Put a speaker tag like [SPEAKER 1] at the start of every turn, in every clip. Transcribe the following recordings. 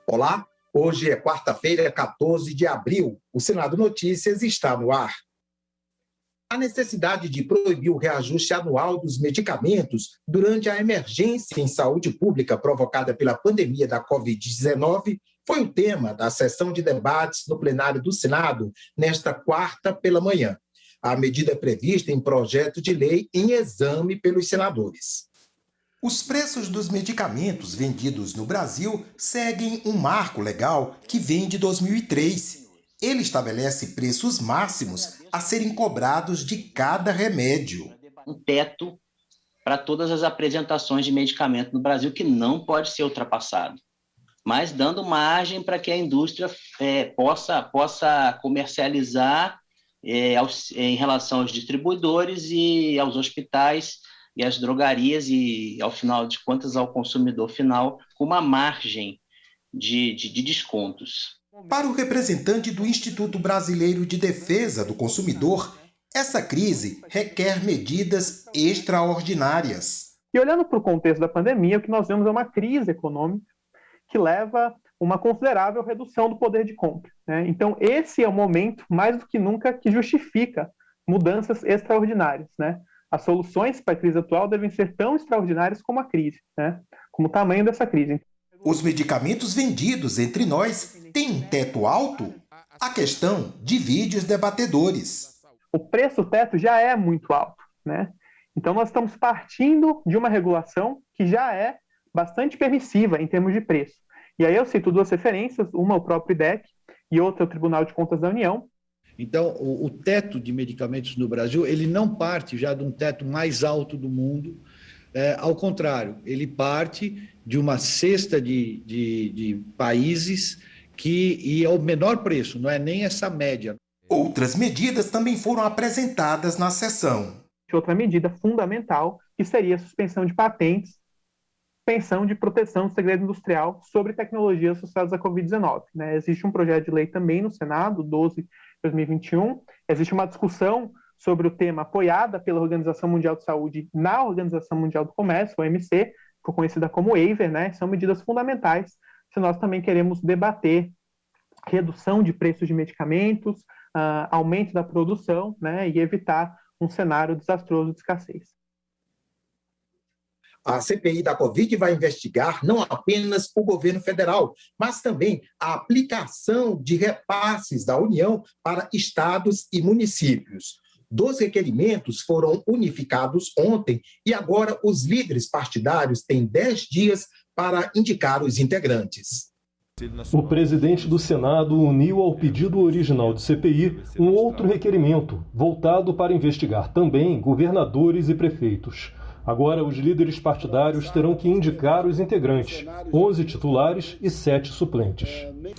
[SPEAKER 1] Olá, hoje é quarta-feira, 14 de abril. O Senado Notícias está no ar. A necessidade de proibir o reajuste anual dos medicamentos durante a emergência em saúde pública provocada pela pandemia da Covid-19 foi o tema da sessão de debates no plenário do Senado nesta quarta pela manhã. A medida é prevista em projeto de lei em exame pelos senadores.
[SPEAKER 2] Os preços dos medicamentos vendidos no Brasil seguem um marco legal que vem de 2003. Ele estabelece preços máximos a serem cobrados de cada remédio.
[SPEAKER 3] Um teto para todas as apresentações de medicamento no Brasil que não pode ser ultrapassado, mas dando margem para que a indústria possa comercializar em relação aos distribuidores e aos hospitais e às drogarias e, ao final de contas, ao consumidor final, com uma margem de descontos.
[SPEAKER 2] Para o representante do Instituto Brasileiro de Defesa do Consumidor, essa crise requer medidas extraordinárias.
[SPEAKER 4] E olhando para o contexto da pandemia, o que nós vemos é uma crise econômica que leva a uma considerável redução do poder de compra, né? Então, esse é o momento, mais do que nunca, que justifica mudanças extraordinárias, né? As soluções para a crise atual devem ser tão extraordinárias como a crise, né? Como o tamanho dessa crise.
[SPEAKER 2] Os medicamentos vendidos entre nós têm um teto alto? A questão divide os debatedores.
[SPEAKER 4] O preço teto já é muito alto, né? Então nós estamos partindo de uma regulação que já é bastante permissiva em termos de preço. E aí eu cito duas referências, uma é o próprio IDEC e outra é o Tribunal de Contas da União.
[SPEAKER 5] Então, o teto de medicamentos no Brasil, ele não parte já de um teto mais alto do mundo, ao contrário, ele parte de uma cesta de países e é o menor preço, não é nem essa média.
[SPEAKER 2] Outras medidas também foram apresentadas na sessão.
[SPEAKER 4] Outra medida fundamental, que seria a suspensão de patentes, suspensão de proteção do segredo industrial sobre tecnologias associadas à Covid-19. Né? Existe um projeto de lei também no Senado, 12 de 2021, existe uma discussão sobre o tema apoiada pela Organização Mundial de Saúde na Organização Mundial do Comércio, OMC, conhecida como waiver, né? São medidas fundamentais se nós também queremos debater redução de preços de medicamentos, aumento da produção, né? E evitar um cenário desastroso de escassez.
[SPEAKER 1] A CPI da Covid vai investigar não apenas o governo federal, mas também a aplicação de repasses da União para estados e municípios. 2 requerimentos foram unificados ontem e agora os líderes partidários têm 10 dias para indicar os integrantes.
[SPEAKER 6] O presidente do Senado uniu ao pedido original de CPI um outro requerimento, voltado para investigar também governadores e prefeitos. Agora, os líderes partidários terão que indicar os integrantes, 11 titulares e 7 suplentes.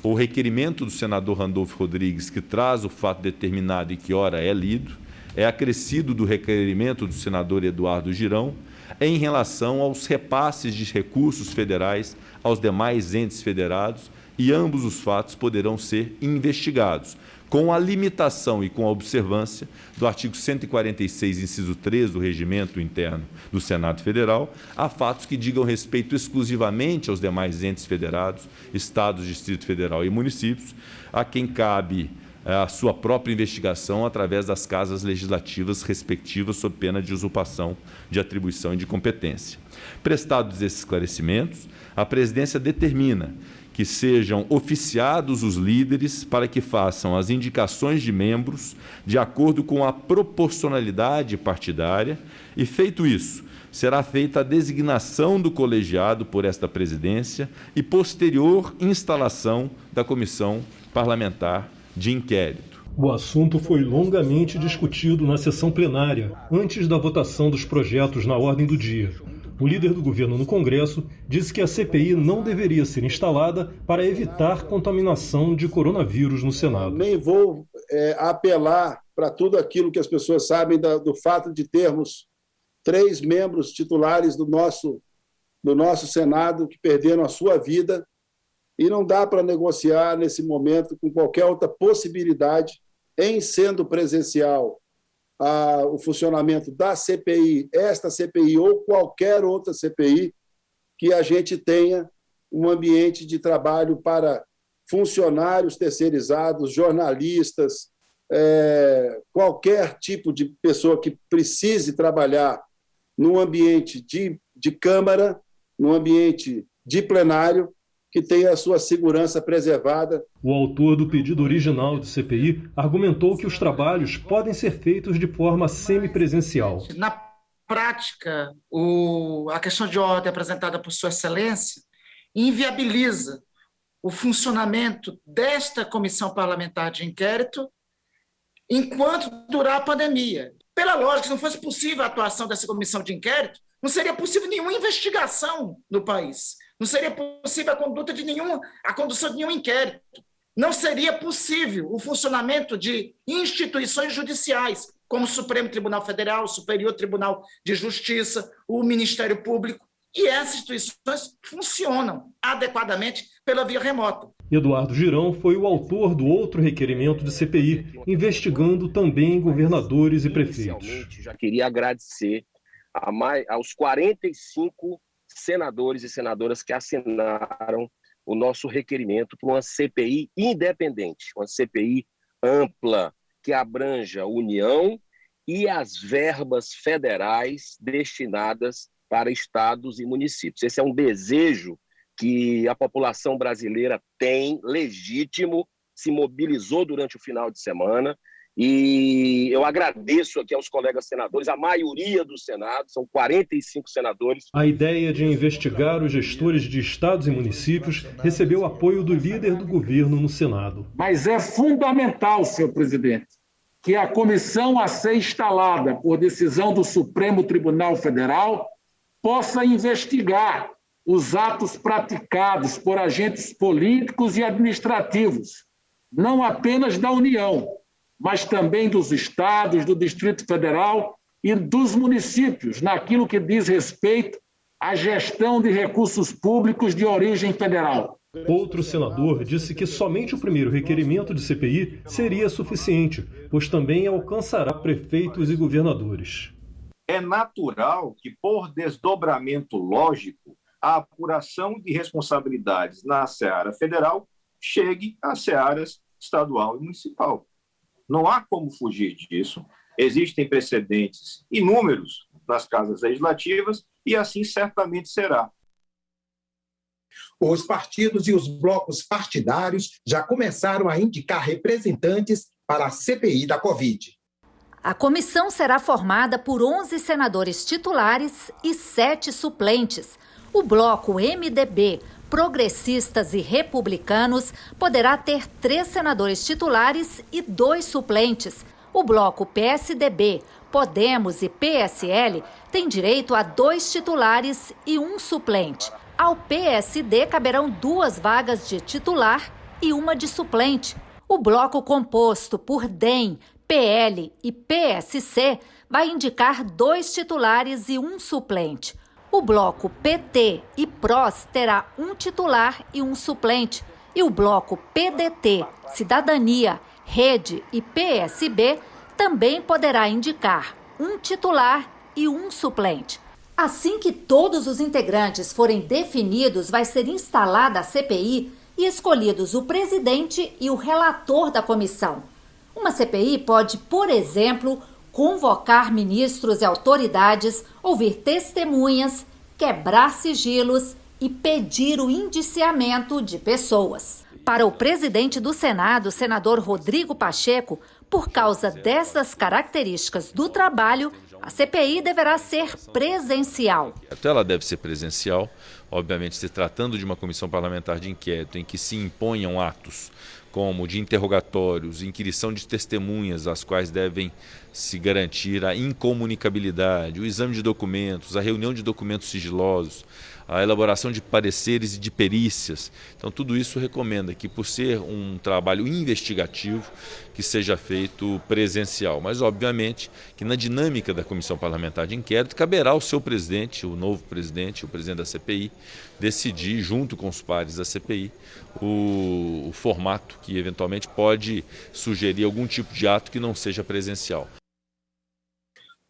[SPEAKER 7] O requerimento do senador Randolfo Rodrigues, que traz o fato determinado e que ora é lido, é acrescido do requerimento do senador Eduardo Girão em relação aos repasses de recursos federais aos demais entes federados, e ambos os fatos poderão ser investigados, com a limitação e com a observância do artigo 146, inciso 3 do Regimento Interno do Senado Federal, a fatos que digam respeito exclusivamente aos demais entes federados, estados, Distrito Federal e municípios, a quem cabe a sua própria investigação através das casas legislativas respectivas, sob pena de usurpação de atribuição e de competência. Prestados esses esclarecimentos, a presidência determina que sejam oficiados os líderes para que façam as indicações de membros de acordo com a proporcionalidade partidária e, feito isso, será feita a designação do colegiado por esta presidência e posterior instalação da comissão parlamentar de inquérito.
[SPEAKER 6] O assunto foi longamente discutido na sessão plenária, antes da votação dos projetos na ordem do dia. O líder do governo no Congresso disse que a CPI não deveria ser instalada para evitar contaminação de coronavírus no Senado.
[SPEAKER 8] Nem vou apelar para tudo aquilo que as pessoas sabem do fato de termos 3 membros titulares do nosso Senado que perderam a sua vida, e não dá para negociar nesse momento com qualquer outra possibilidade, em sendo presencial o funcionamento da CPI, esta CPI ou qualquer outra CPI, que a gente tenha um ambiente de trabalho para funcionários terceirizados, jornalistas, qualquer tipo de pessoa que precise trabalhar num ambiente de Câmara, num ambiente de plenário, que tenha a sua segurança preservada.
[SPEAKER 6] O autor do pedido original de CPI argumentou que os trabalhos podem ser feitos de forma semipresencial.
[SPEAKER 9] Na prática, a questão de ordem apresentada por Sua Excelência inviabiliza o funcionamento desta comissão parlamentar de inquérito enquanto durar a pandemia. Pela lógica, se não fosse possível a atuação dessa comissão de inquérito, não seria possível nenhuma investigação no país. Não seria possível a condução de nenhum inquérito. Não seria possível o funcionamento de instituições judiciais, como o Supremo Tribunal Federal, o Superior Tribunal de Justiça, o Ministério Público. E essas instituições funcionam adequadamente pela via remota.
[SPEAKER 6] Eduardo Girão foi o autor do outro requerimento de CPI, investigando também governadores e prefeitos.
[SPEAKER 10] Já queria agradecer aos 45 senadores e senadoras que assinaram o nosso requerimento para uma CPI independente, uma CPI ampla, que abranja a União e as verbas federais destinadas para estados e municípios. Esse é um desejo que a população brasileira tem, legítimo, se mobilizou durante o final de semana, e eu agradeço aqui aos colegas senadores, a maioria do Senado, são 45 senadores.
[SPEAKER 6] A ideia de investigar os gestores de estados e municípios recebeu apoio do líder do governo no Senado.
[SPEAKER 11] Mas é fundamental, senhor presidente, que a comissão a ser instalada por decisão do Supremo Tribunal Federal possa investigar os atos praticados por agentes políticos e administrativos, não apenas da União, mas também dos estados, do Distrito Federal e dos municípios, naquilo que diz respeito à gestão de recursos públicos de origem federal.
[SPEAKER 6] Outro senador disse que somente o primeiro requerimento de CPI seria suficiente, pois também alcançará prefeitos e governadores.
[SPEAKER 12] É natural que, por desdobramento lógico, a apuração de responsabilidades na seara federal chegue às searas estadual e municipal. Não há como fugir disso. Existem precedentes inúmeros nas casas legislativas e assim certamente será.
[SPEAKER 1] Os partidos e os blocos partidários já começaram a indicar representantes para a CPI da Covid.
[SPEAKER 13] A comissão será formada por 11 senadores titulares e 7 suplentes. O bloco MDB, Progressistas e Republicanos poderá ter 3 senadores titulares e 2 suplentes. O bloco PSDB, Podemos e PSL tem direito a 2 titulares e 1 suplente. Ao PSD caberão 2 vagas de titular e 1 de suplente. O bloco composto por DEM, PL e PSC vai indicar 2 titulares e 1 suplente. O bloco PT e PROS terá 1 titular e 1 suplente. E o bloco PDT, Cidadania, Rede e PSB também poderá indicar 1 titular e 1 suplente. Assim que todos os integrantes forem definidos, vai ser instalada a CPI e escolhidos o presidente e o relator da comissão. Uma CPI pode, por exemplo, convocar ministros e autoridades, ouvir testemunhas, quebrar sigilos e pedir o indiciamento de pessoas. Para o presidente do Senado, o senador Rodrigo Pacheco, por causa dessas características do trabalho, a CPI deverá ser presencial.
[SPEAKER 7] Até ela deve ser presencial, obviamente se tratando de uma comissão parlamentar de inquérito em que se imponham atos como de interrogatórios, inquirição de testemunhas, as quais devem se garantir a incomunicabilidade, o exame de documentos, a reunião de documentos sigilosos, a elaboração de pareceres e de perícias. Então, tudo isso recomenda que, por ser um trabalho investigativo, que seja feito presencial. Mas, obviamente, que na dinâmica da Comissão Parlamentar de Inquérito, caberá ao seu presidente, o novo presidente, o presidente da CPI, decidir, junto com os pares da CPI, o formato que, eventualmente, pode sugerir algum tipo de ato que não seja presencial.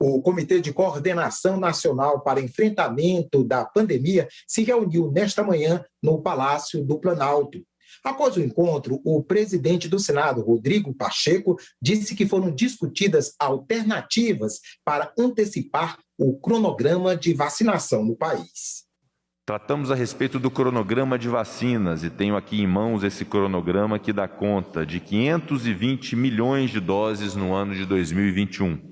[SPEAKER 1] O Comitê de Coordenação Nacional para Enfrentamento da Pandemia se reuniu nesta manhã no Palácio do Planalto. Após o encontro, o presidente do Senado, Rodrigo Pacheco, disse que foram discutidas alternativas para antecipar o cronograma de vacinação no país.
[SPEAKER 7] Tratamos a respeito do cronograma de vacinas e tenho aqui em mãos esse cronograma que dá conta de 520 milhões de doses no ano de 2021,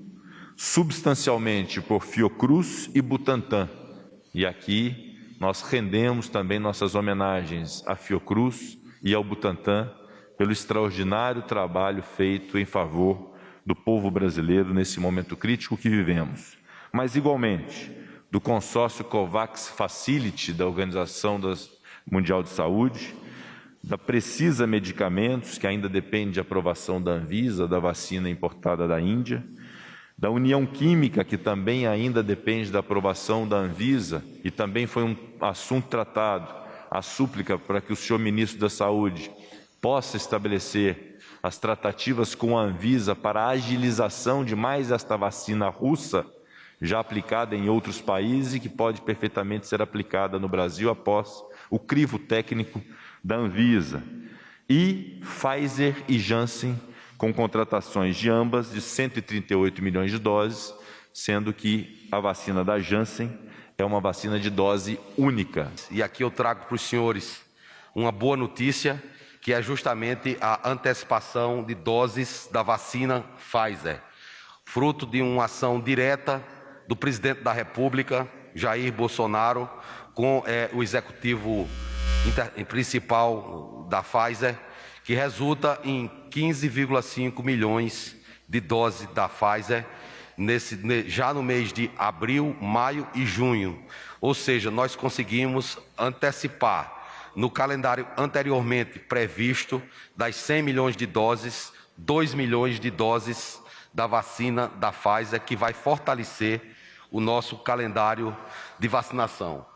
[SPEAKER 7] substancialmente por Fiocruz e Butantan. E aqui nós rendemos também nossas homenagens à Fiocruz e ao Butantan pelo extraordinário trabalho feito em favor do povo brasileiro nesse momento crítico que vivemos. Mas, igualmente, do consórcio COVAX Facility da Organização Mundial de Saúde, da Precisa Medicamentos, que ainda depende de aprovação da Anvisa, da vacina importada da Índia, da União Química, que também ainda depende da aprovação da Anvisa, e também foi um assunto tratado, a súplica para que o senhor ministro da Saúde possa estabelecer as tratativas com a Anvisa para a agilização de mais esta vacina russa, já aplicada em outros países e que pode perfeitamente ser aplicada no Brasil após o crivo técnico da Anvisa. E Pfizer e Janssen, com contratações de ambas de 138 milhões de doses, sendo que a vacina da Janssen é uma vacina de dose única.
[SPEAKER 14] E aqui eu trago para os senhores uma boa notícia, que é justamente a antecipação de doses da vacina Pfizer, fruto de uma ação direta do presidente da República, Jair Bolsonaro, com o executivo principal da Pfizer, que resulta em 15,5 milhões de doses da Pfizer, já no mês de abril, maio e junho. Ou seja, nós conseguimos antecipar no calendário anteriormente previsto das 100 milhões de doses, 2 milhões de doses da vacina da Pfizer, que vai fortalecer o nosso calendário de vacinação.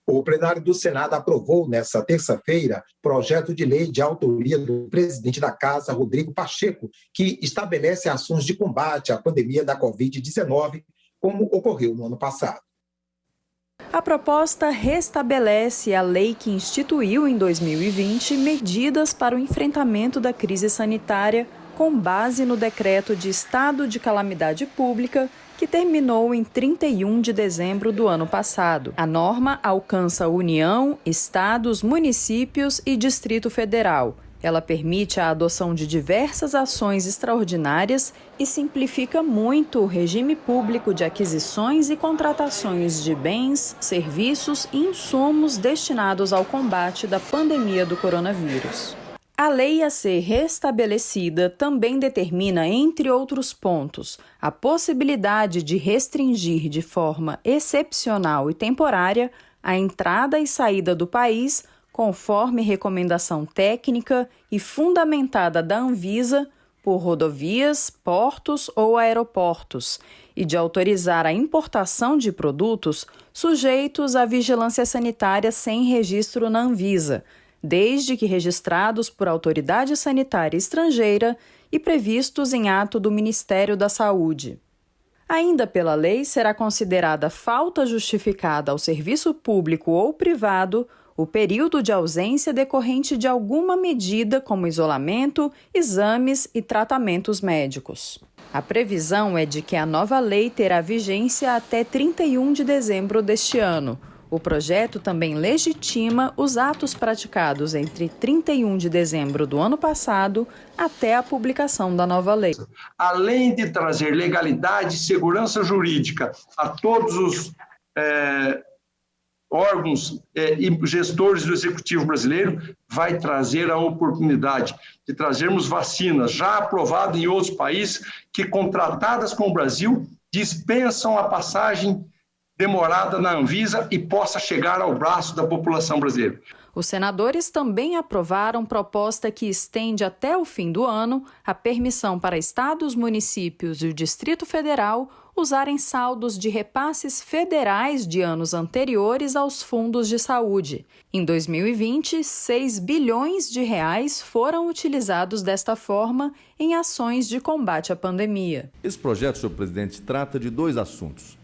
[SPEAKER 1] O plenário do Senado aprovou, nesta terça-feira, projeto de lei de autoria do presidente da Casa, Rodrigo Pacheco, que estabelece ações de combate à pandemia da Covid-19, como ocorreu no ano passado.
[SPEAKER 15] A proposta restabelece a lei que instituiu em 2020 medidas para o enfrentamento da crise sanitária com base no decreto de estado de calamidade pública que terminou em 31 de dezembro do ano passado. A norma alcança União, estados, municípios e Distrito Federal. Ela permite a adoção de diversas ações extraordinárias e simplifica muito o regime público de aquisições e contratações de bens, serviços e insumos destinados ao combate da pandemia do coronavírus. A lei a ser restabelecida também determina, entre outros pontos, a possibilidade de restringir de forma excepcional e temporária a entrada e saída do país, conforme recomendação técnica e fundamentada da Anvisa, por rodovias, portos ou aeroportos, e de autorizar a importação de produtos sujeitos à vigilância sanitária sem registro na Anvisa, desde que registrados por autoridade sanitária estrangeira e previstos em ato do Ministério da Saúde. Ainda pela lei, será considerada falta justificada ao serviço público ou privado o período de ausência decorrente de alguma medida como isolamento, exames e tratamentos médicos. A previsão é de que a nova lei terá vigência até 31 de dezembro deste ano. O projeto também legitima os atos praticados entre 31 de dezembro do ano passado até a publicação da nova lei.
[SPEAKER 11] Além de trazer legalidade e segurança jurídica a todos os órgãos e gestores do Executivo brasileiro, vai trazer a oportunidade de trazermos vacinas já aprovadas em outros países que, contratadas com o Brasil, dispensam a passagem demorada na Anvisa e possa chegar ao braço da população brasileira.
[SPEAKER 15] Os senadores também aprovaram proposta que estende até o fim do ano a permissão para estados, municípios e o Distrito Federal usarem saldos de repasses federais de anos anteriores aos fundos de saúde. Em 2020, 6 bilhões de reais foram utilizados desta forma em ações de combate à pandemia.
[SPEAKER 16] Esse projeto, senhor presidente, trata de 2 assuntos: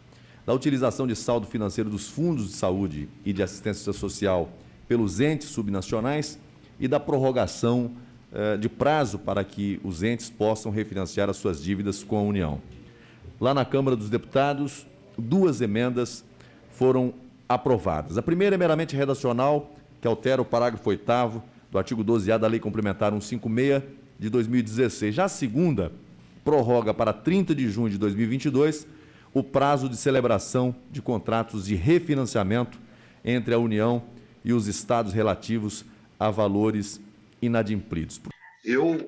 [SPEAKER 16] da utilização de saldo financeiro dos fundos de saúde e de assistência social pelos entes subnacionais e da prorrogação de prazo para que os entes possam refinanciar as suas dívidas com a União. Lá na Câmara dos Deputados, 2 emendas foram aprovadas. A primeira é meramente redacional, que altera o parágrafo 8º do artigo 12A da Lei Complementar 156 de 2016. Já a segunda prorroga para 30 de junho de 2022 o prazo de celebração de contratos de refinanciamento entre a União e os estados relativos a valores inadimplidos.
[SPEAKER 17] Eu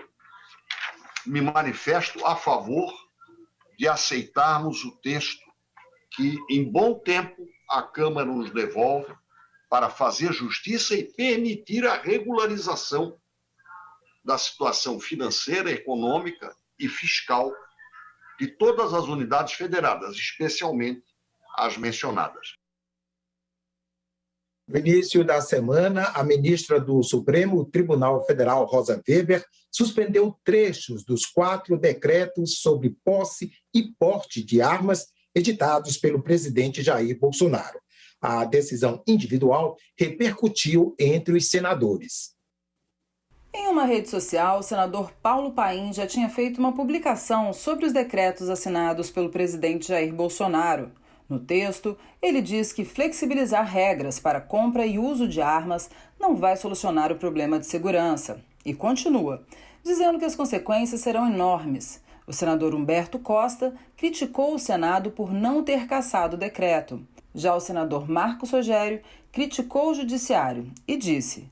[SPEAKER 17] me manifesto a favor de aceitarmos o texto que, em bom tempo, a Câmara nos devolve para fazer justiça e permitir a regularização da situação financeira, econômica e fiscal de todas as unidades federadas, especialmente as mencionadas.
[SPEAKER 1] No início da semana, a ministra do Supremo Tribunal Federal, Rosa Weber, suspendeu trechos dos 4 decretos sobre posse e porte de armas editados pelo presidente Jair Bolsonaro. A decisão individual repercutiu entre os senadores.
[SPEAKER 15] Em uma rede social, o senador Paulo Paim já tinha feito uma publicação sobre os decretos assinados pelo presidente Jair Bolsonaro. No texto, ele diz que flexibilizar regras para compra e uso de armas não vai solucionar o problema de segurança. E continua, dizendo que as consequências serão enormes. O senador Humberto Costa criticou o Senado por não ter cassado o decreto. Já o senador Marcos Rogério criticou o Judiciário e disse: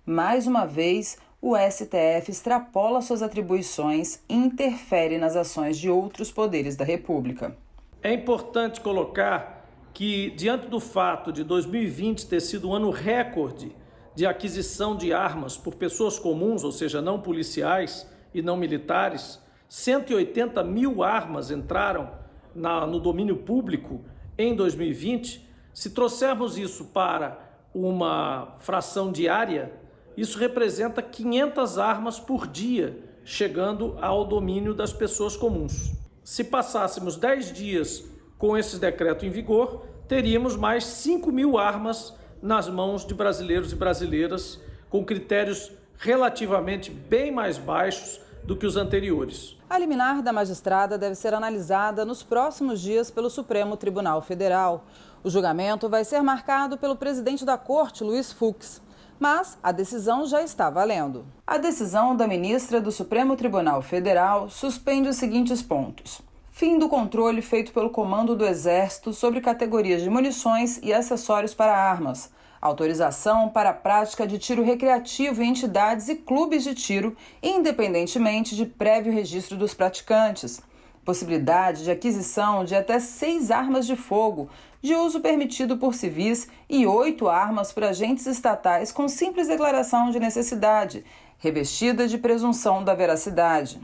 [SPEAKER 15] mais uma vez, o STF extrapola suas atribuições e interfere nas ações de outros poderes da República.
[SPEAKER 18] É importante colocar que, diante do fato de 2020 ter sido um ano recorde de aquisição de armas por pessoas comuns, ou seja, não policiais e não militares, 180 mil armas entraram no domínio público em 2020. Se trouxermos isso para uma fração diária, isso representa 500 armas por dia, chegando ao domínio das pessoas comuns. Se passássemos 10 dias com esse decreto em vigor, teríamos mais 5 mil armas nas mãos de brasileiros e brasileiras, com critérios relativamente bem mais baixos do que os anteriores.
[SPEAKER 15] A liminar da magistrada deve ser analisada nos próximos dias pelo Supremo Tribunal Federal. O julgamento vai ser marcado pelo presidente da Corte, Luiz Fux. Mas a decisão já está valendo. A decisão da ministra do Supremo Tribunal Federal suspende os seguintes pontos: fim do controle feito pelo Comando do Exército sobre categorias de munições e acessórios para armas, autorização para a prática de tiro recreativo em entidades e clubes de tiro, independentemente de prévio registro dos praticantes, possibilidade de aquisição de até 6 armas de fogo, de uso permitido por civis, e 8 armas por agentes estatais com simples declaração de necessidade, revestida de presunção da veracidade.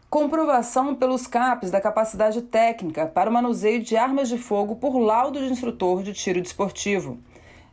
[SPEAKER 15] Comprovação pelos CAPs da capacidade técnica para o manuseio de armas de fogo por laudo de instrutor de tiro desportivo.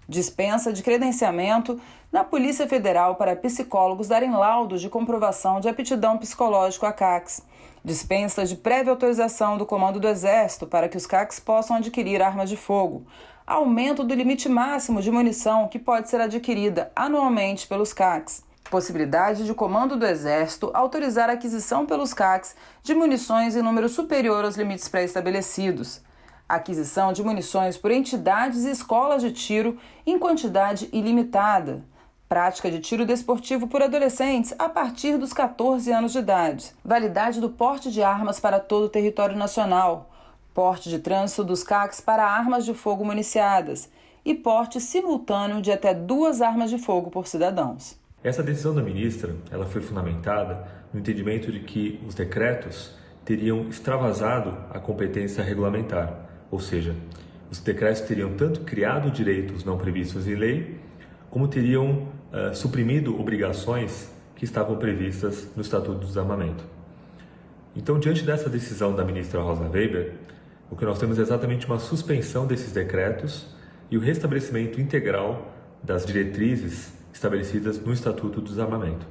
[SPEAKER 15] Dispensa de credenciamento na Polícia Federal para psicólogos darem laudos de comprovação de aptidão psicológica a CACs. Dispensa de prévia autorização do Comando do Exército para que os CACs possam adquirir armas de fogo. Aumento do limite máximo de munição que pode ser adquirida anualmente pelos CACs. Possibilidade de o Comando do Exército autorizar a aquisição pelos CACs de munições em número superior aos limites pré-estabelecidos. Aquisição de munições por entidades e escolas de tiro em quantidade ilimitada. Prática de tiro desportivo por adolescentes a partir dos 14 anos de idade. Validade do porte de armas para todo o território nacional. Porte de trânsito dos CACs para armas de fogo municiadas. E porte simultâneo de até 2 armas de fogo por cidadãos.
[SPEAKER 19] Essa decisão da ministra, ela foi fundamentada no entendimento de que os decretos teriam extravasado a competência regulamentar, ou seja, os decretos teriam tanto criado direitos não previstos em lei, como teriam suprimido obrigações que estavam previstas no Estatuto do Desarmamento. Então, diante dessa decisão da ministra Rosa Weber, o que nós temos é exatamente uma suspensão desses decretos e o restabelecimento integral das diretrizes estabelecidas no Estatuto do Desarmamento.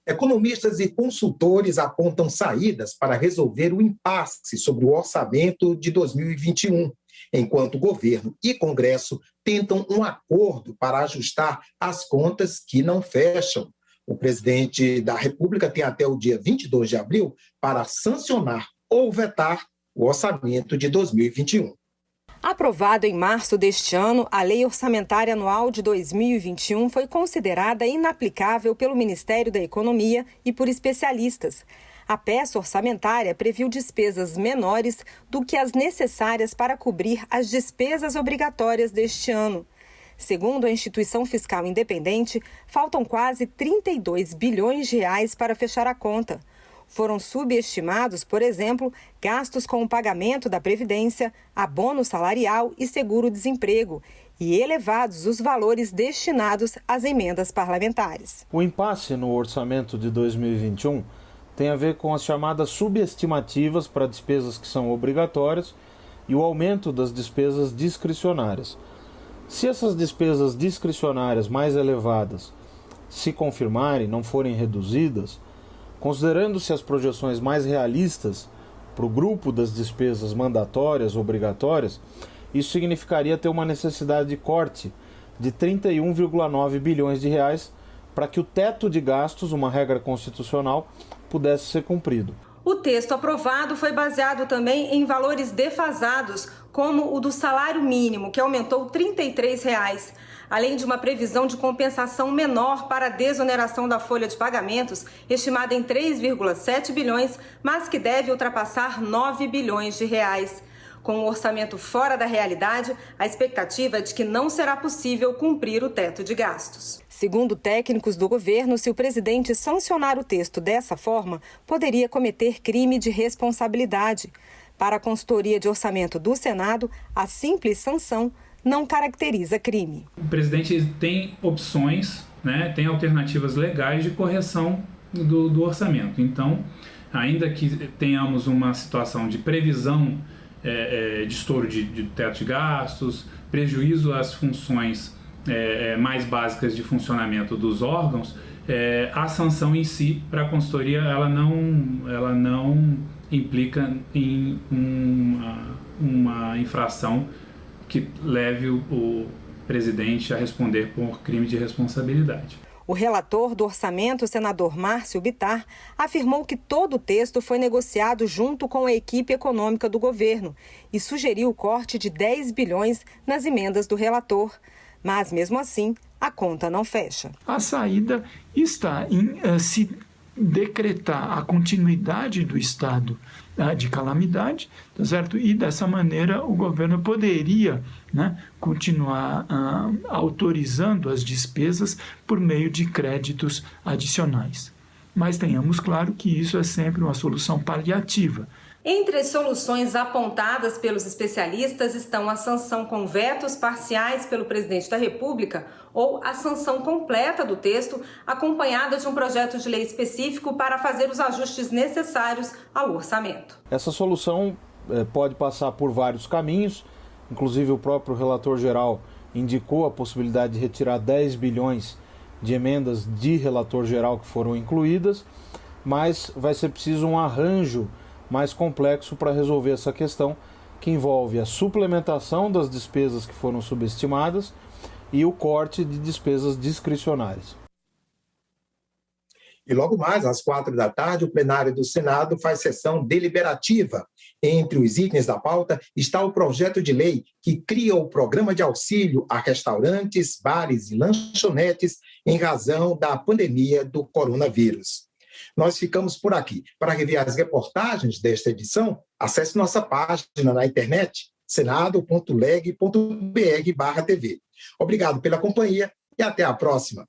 [SPEAKER 1] Economistas e consultores apontam saídas para resolver o impasse sobre o orçamento de 2021, enquanto o governo e Congresso tentam um acordo para ajustar as contas que não fecham. O presidente da República tem até o dia 22 de abril para sancionar ou vetar o orçamento de 2021.
[SPEAKER 20] Aprovado em março deste ano, a Lei Orçamentária Anual de 2021 foi considerada inaplicável pelo Ministério da Economia e por especialistas. A peça orçamentária previu despesas menores do que as necessárias para cobrir as despesas obrigatórias deste ano. Segundo a instituição fiscal independente, faltam quase 32 bilhões de reais para fechar a conta. Foram subestimados, por exemplo, gastos com o pagamento da Previdência, abono salarial e seguro-desemprego, e elevados os valores destinados às emendas parlamentares.
[SPEAKER 21] O impasse no orçamento de 2021 tem a ver com as chamadas subestimativas para despesas que são obrigatórias e o aumento das despesas discricionárias. Se essas despesas discricionárias mais elevadas se confirmarem, não forem reduzidas, considerando-se as projeções mais realistas para o grupo das despesas mandatórias, obrigatórias, isso significaria ter uma necessidade de corte de 31,9 bilhões de reais para que o teto de gastos, uma regra constitucional, pudesse ser cumprido.
[SPEAKER 20] O texto aprovado foi baseado também em valores defasados, como o do salário mínimo, que aumentou R$ 33, além de uma previsão de compensação menor para a desoneração da folha de pagamentos, estimada em 3,7 bilhões, mas que deve ultrapassar 9 bilhões de reais. Com o orçamento fora da realidade, a expectativa é de que não será possível cumprir o teto de gastos. Segundo técnicos do governo, se o presidente sancionar o texto dessa forma, poderia cometer crime de responsabilidade. Para a consultoria de orçamento do Senado, a simples sanção não caracteriza crime.
[SPEAKER 22] O presidente tem opções, tem alternativas legais de correção do orçamento. Então, ainda que tenhamos uma situação de previsão de estouro de teto de gastos, prejuízo às funções mais básicas de funcionamento dos órgãos, a sanção em si para a consultoria ela não implica em uma infração que leve o presidente a responder por crime de responsabilidade.
[SPEAKER 20] O relator do orçamento, o senador Márcio Bittar, afirmou que todo o texto foi negociado junto com a equipe econômica do governo e sugeriu o corte de 10 bilhões nas emendas do relator. Mas, mesmo assim, a conta não fecha.
[SPEAKER 23] A saída está em se decretar a continuidade do estado de calamidade, tá certo? E dessa maneira o governo poderia continuar autorizando as despesas por meio de créditos adicionais. Mas tenhamos claro que isso é sempre uma solução paliativa.
[SPEAKER 20] Entre as soluções apontadas pelos especialistas estão a sanção com vetos parciais pelo presidente da República ou a sanção completa do texto, acompanhada de um projeto de lei específico para fazer os ajustes necessários ao orçamento.
[SPEAKER 21] Essa solução pode passar por vários caminhos, inclusive o próprio relator geral indicou a possibilidade de retirar 10 bilhões de emendas de relator geral que foram incluídas, mas vai ser preciso um arranjo mais complexo para resolver essa questão, que envolve a suplementação das despesas que foram subestimadas e o corte de despesas discricionárias.
[SPEAKER 1] E logo mais, às 16h, o plenário do Senado faz sessão deliberativa. Entre os itens da pauta está o projeto de lei que cria o programa de auxílio a restaurantes, bares e lanchonetes em razão da pandemia do coronavírus. Nós ficamos por aqui. Para rever as reportagens desta edição, acesse nossa página na internet, senado.leg.br/tv. Obrigado pela companhia e até a próxima.